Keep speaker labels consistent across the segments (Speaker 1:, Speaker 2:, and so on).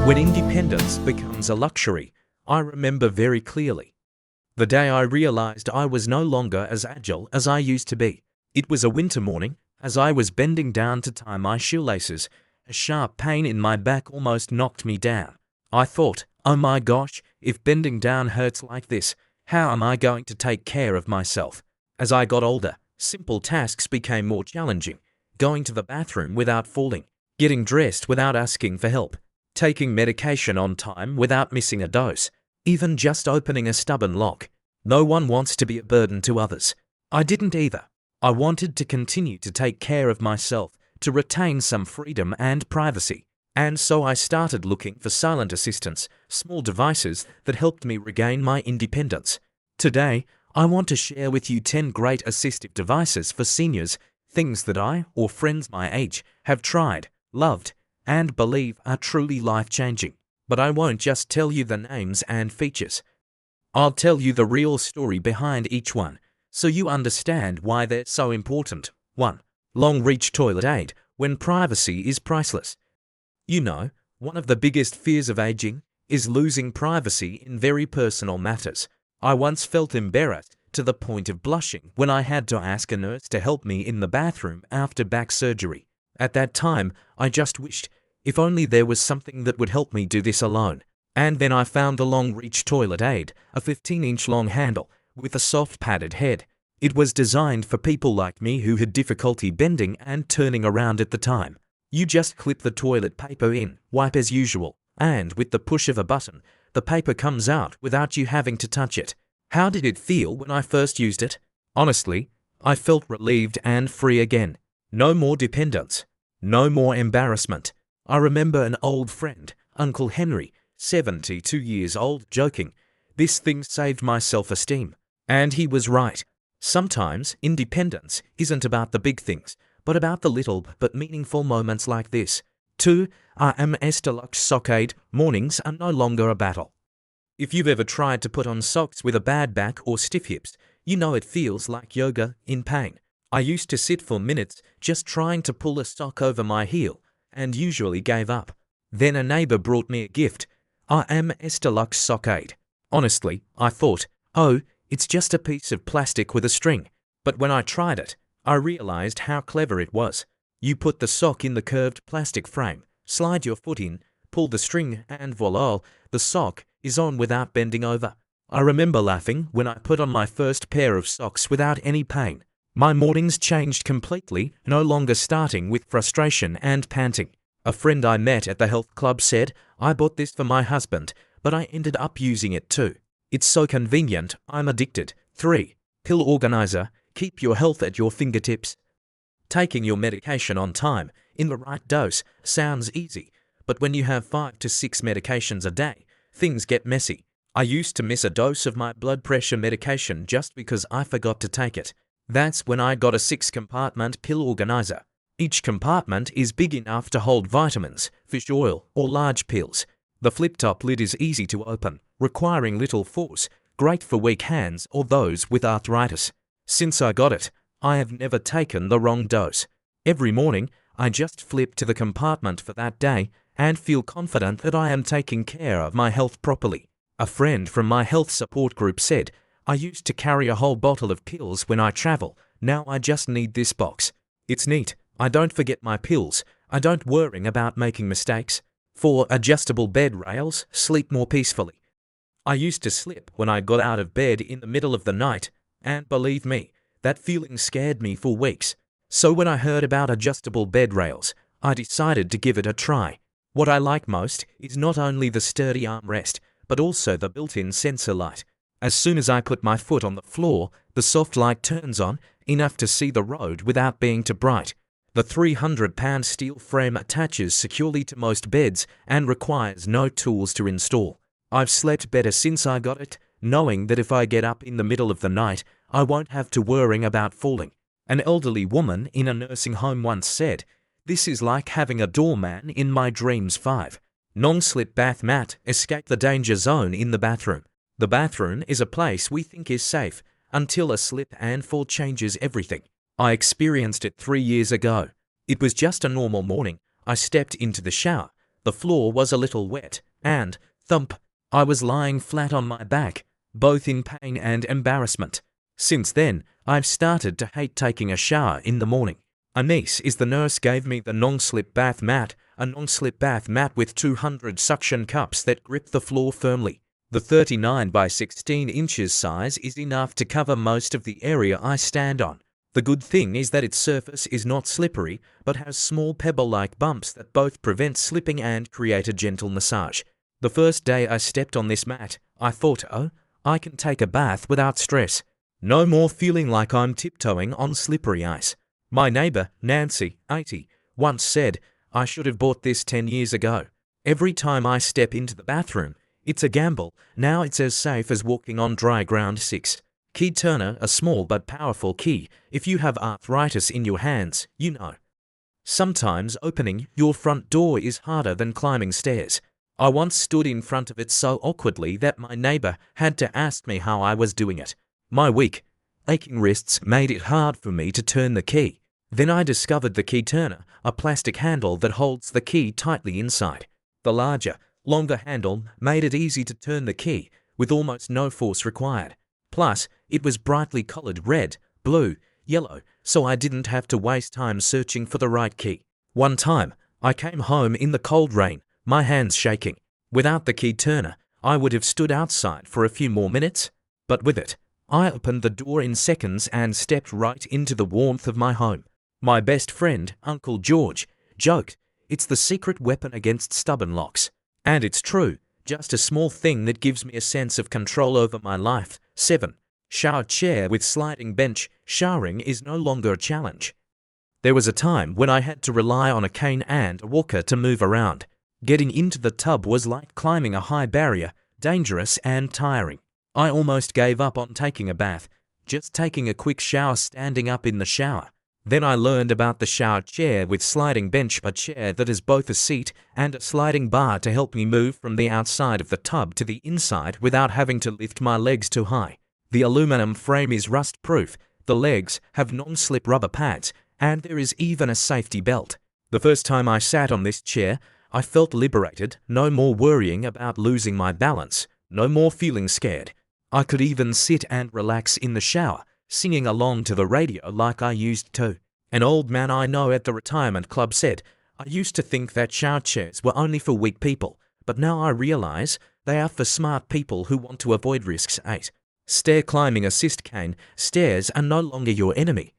Speaker 1: When independence becomes a luxury, I remember very clearly. The day I realized I was no longer as agile as I used to be. It was a winter morning. As I was bending down to tie my shoelaces, a sharp pain in my back almost knocked me down. I thought, oh my gosh, if bending down hurts like this, how am I going to take care of myself? As I got older, simple tasks became more challenging. Going to the bathroom without falling, getting dressed without asking for help, taking medication on time without missing a dose, even just opening a stubborn lock. No one wants to be a burden to others. I didn't either. I wanted to continue to take care of myself, to retain some freedom and privacy. And so I started looking for silent assistants, small devices that helped me regain my independence. Today, I want to share with you 10 great assistive devices for seniors, things that I, or friends my age, have tried, loved, and believe are truly life-changing. But I won't just tell you the names and features. I'll tell you the real story behind each one, so you understand why they're so important. 1. Long-reach toilet aid, when privacy is priceless. You know, one of the biggest fears of aging is losing privacy in very personal matters. I once felt embarrassed to the point of blushing when I had to ask a nurse to help me in the bathroom after back surgery. At that time, I just wished, if only there was something that would help me do this alone. And then I found the long-reach toilet aid, a 15-inch long handle, with a soft padded head. It was designed for people like me who had difficulty bending and turning around at the time. You just clip the toilet paper in, wipe as usual, and with the push of a button, the paper comes out without you having to touch it. How did it feel when I first used it? Honestly, I felt relieved and free again. No more dependence. No more embarrassment. I remember an old friend, Uncle Henry, 72 years old, joking, "This thing saved my self-esteem." And he was right. Sometimes independence isn't about the big things, but about the little but meaningful moments like this. 2. RMS Deluxe Sock Aid. Mornings are no longer a battle. If you've ever tried to put on socks with a bad back or stiff hips, you know it feels like yoga in pain. I used to sit for minutes just trying to pull a sock over my heel, and usually gave up. Then a neighbor brought me a gift, RMS Deluxe Sock Aid. Honestly, I thought, oh, it's just a piece of plastic with a string. But when I tried it, I realized how clever it was. You put the sock in the curved plastic frame, slide your foot in, pull the string, and voila, the sock is on without bending over. I remember laughing when I put on my first pair of socks without any pain. My mornings changed completely, no longer starting with frustration and panting. A friend I met at the health club said, "I bought this for my husband, but I ended up using it too. It's so convenient, I'm addicted." 3. Pill organizer. Keep your health at your fingertips. Taking your medication on time, in the right dose, sounds easy, but when you have 5 to 6 medications a day, things get messy. I used to miss a dose of my blood pressure medication just because I forgot to take it. That's when I got a 6-compartment pill organizer. Each compartment is big enough to hold vitamins, fish oil, or large pills. The flip-top lid is easy to open, requiring little force, great for weak hands or those with arthritis. Since I got it, I have never taken the wrong dose. Every morning, I just flip to the compartment for that day and feel confident that I am taking care of my health properly. A friend from my health support group said, "I used to carry a whole bottle of pills when I travel. Now I just need this box." It's neat. I don't forget my pills. I don't worry about making mistakes. 4. Adjustable bed rails. Sleep more peacefully. I used to slip when I got out of bed in the middle of the night, and believe me, that feeling scared me for weeks. So when I heard about adjustable bed rails, I decided to give it a try. What I like most is not only the sturdy armrest, but also the built-in sensor light. As soon as I put my foot on the floor, the soft light turns on, enough to see the road without being too bright. The 300-pound steel frame attaches securely to most beds and requires no tools to install. I've slept better since I got it, knowing that if I get up in the middle of the night, I won't have to worry about falling. An elderly woman in a nursing home once said, "This is like having a doorman in my dreams." 5. Non-slip bath mat. Escape the danger zone in the bathroom. The bathroom is a place we think is safe, until a slip and fall changes everything. I experienced it 3 years ago. It was just a normal morning. I stepped into the shower. The floor was a little wet, and, thump, I was lying flat on my back, both in pain and embarrassment. Since then, I've started to hate taking a shower in the morning. A niece is the nurse gave me the non-slip bath mat, a non-slip bath mat with 200 suction cups that grip the floor firmly. The 39 by 16 inches size is enough to cover most of the area I stand on. The good thing is that its surface is not slippery, but has small pebble-like bumps that both prevent slipping and create a gentle massage. The first day I stepped on this mat, I thought, oh, I can take a bath without stress. No more feeling like I'm tiptoeing on slippery ice. My neighbor, Nancy, 80, once said, I should have bought this 10 years ago. Every time I step into the bathroom, it's a gamble. Now it's as safe as walking on dry ground. 6. Key turner, a small but powerful key. If you have arthritis in your hands, you know. Sometimes opening your front door is harder than climbing stairs. I once stood in front of it so awkwardly that my neighbor had to ask me how I was doing it. My weak, aching wrists made it hard for me to turn the key. Then I discovered the key turner, a plastic handle that holds the key tightly inside. The larger, longer handle made it easy to turn the key, with almost no force required. Plus, it was brightly colored red, blue, yellow, so I didn't have to waste time searching for the right key. One time, I came home in the cold rain, my hands shaking. Without the key turner, I would have stood outside for a few more minutes, but with it, I opened the door in seconds and stepped right into the warmth of my home. My best friend, Uncle George, joked, it's the secret weapon against stubborn locks. And it's true, just a small thing that gives me a sense of control over my life. 7. Shower chair with sliding bench. Showering is no longer a challenge. There was a time when I had to rely on a cane and a walker to move around. Getting into the tub was like climbing a high barrier, dangerous and tiring. I almost gave up on taking a bath, just taking a quick shower standing up in the shower. Then I learned about the shower chair with sliding bench, a chair that is both a seat and a sliding bar to help me move from the outside of the tub to the inside without having to lift my legs too high. The aluminum frame is rust-proof, the legs have non-slip rubber pads, and there is even a safety belt. The first time I sat on this chair, I felt liberated, no more worrying about losing my balance, no more feeling scared. I could even sit and relax in the shower, singing along to the radio like I used to. An old man I know at the retirement club said, I used to think that shower chairs were only for weak people, but now I realize they are for smart people who want to avoid risks. 8. Stair climbing assist cane. Stairs are no longer your enemy.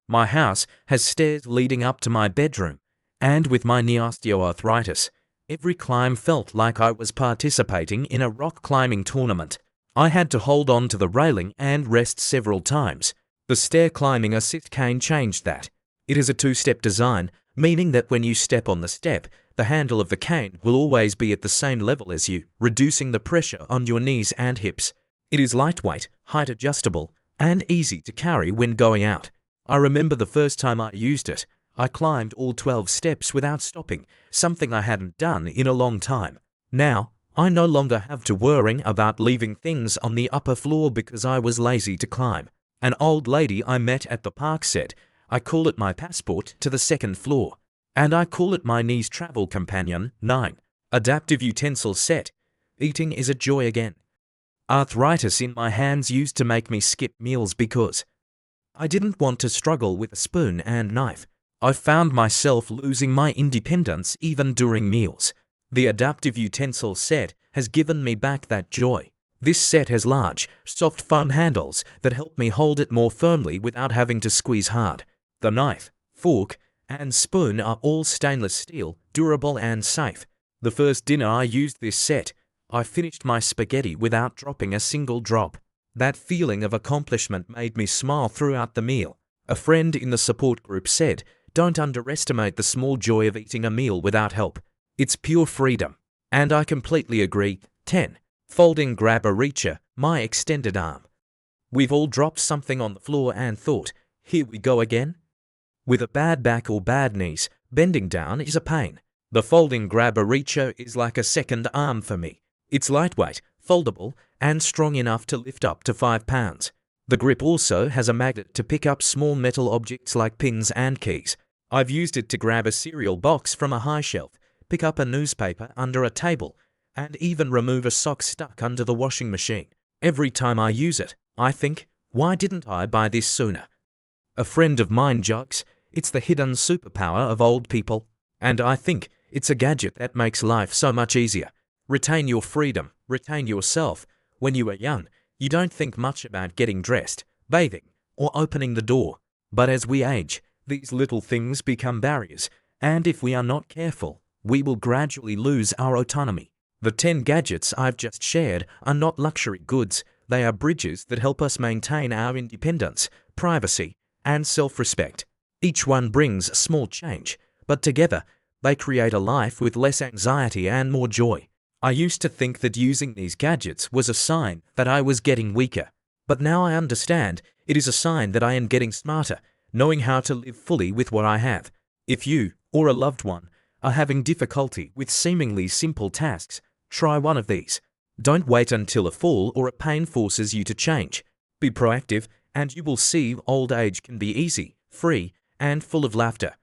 Speaker 1: My house has stairs leading up to my bedroom, and with my knee osteoarthritis, every climb felt like I was participating in a rock climbing tournament. I had to hold on to the railing and rest several times. The stair climbing assist cane changed that. It is a two-step design, meaning that when you step on the step, the handle of the cane will always be at the same level as you, reducing the pressure on your knees and hips. It is lightweight, height adjustable, and easy to carry when going out. I remember the first time I used it, I climbed all 12 steps without stopping, something I hadn't done in a long time. Now, I no longer have to worry about leaving things on the upper floor because I was lazy to climb. An old lady I met at the park said, I call it my passport to the second floor. And I call it my knees travel companion. 9. Adaptive utensil set. Eating is a joy again. Arthritis in my hands used to make me skip meals because I didn't want to struggle with a spoon and knife. I found myself losing my independence even during meals. The adaptive utensil set has given me back that joy. This set has large, soft foam handles that help me hold it more firmly without having to squeeze hard. The knife, fork, and spoon are all stainless steel, durable and safe. The first dinner I used this set, I finished my spaghetti without dropping a single drop. That feeling of accomplishment made me smile throughout the meal. A friend in the support group said, don't underestimate the small joy of eating a meal without help. It's pure freedom. And I completely agree. 10. Folding grab-a-reacher, my extended arm. We've all dropped something on the floor and thought, here we go again? With a bad back or bad knees, bending down is a pain. The folding grab-a-reacher is like a second arm for me. It's lightweight, foldable, and strong enough to lift up to 5 pounds. The grip also has a magnet to pick up small metal objects like pins and keys. I've used it to grab a cereal box from a high shelf, pick up a newspaper under a table, and even remove a sock stuck under the washing machine. Every time I use it, I think, why didn't I buy this sooner? A friend of mine jokes, it's the hidden superpower of old people, and I think it's a gadget that makes life so much easier. Retain your freedom, retain yourself. When you are young, you don't think much about getting dressed, bathing, or opening the door. But as we age, these little things become barriers, and if we are not careful, we will gradually lose our autonomy. The 10 gadgets I've just shared are not luxury goods. They are bridges that help us maintain our independence, privacy, and self-respect. Each one brings a small change, but together, they create a life with less anxiety and more joy. I used to think that using these gadgets was a sign that I was getting weaker, but now I understand it is a sign that I am getting smarter, knowing how to live fully with what I have. If you, or a loved one, are having difficulty with seemingly simple tasks, try one of these. Don't wait until a fall or a pain forces you to change. Be proactive, and you will see old age can be easy, free, and full of laughter.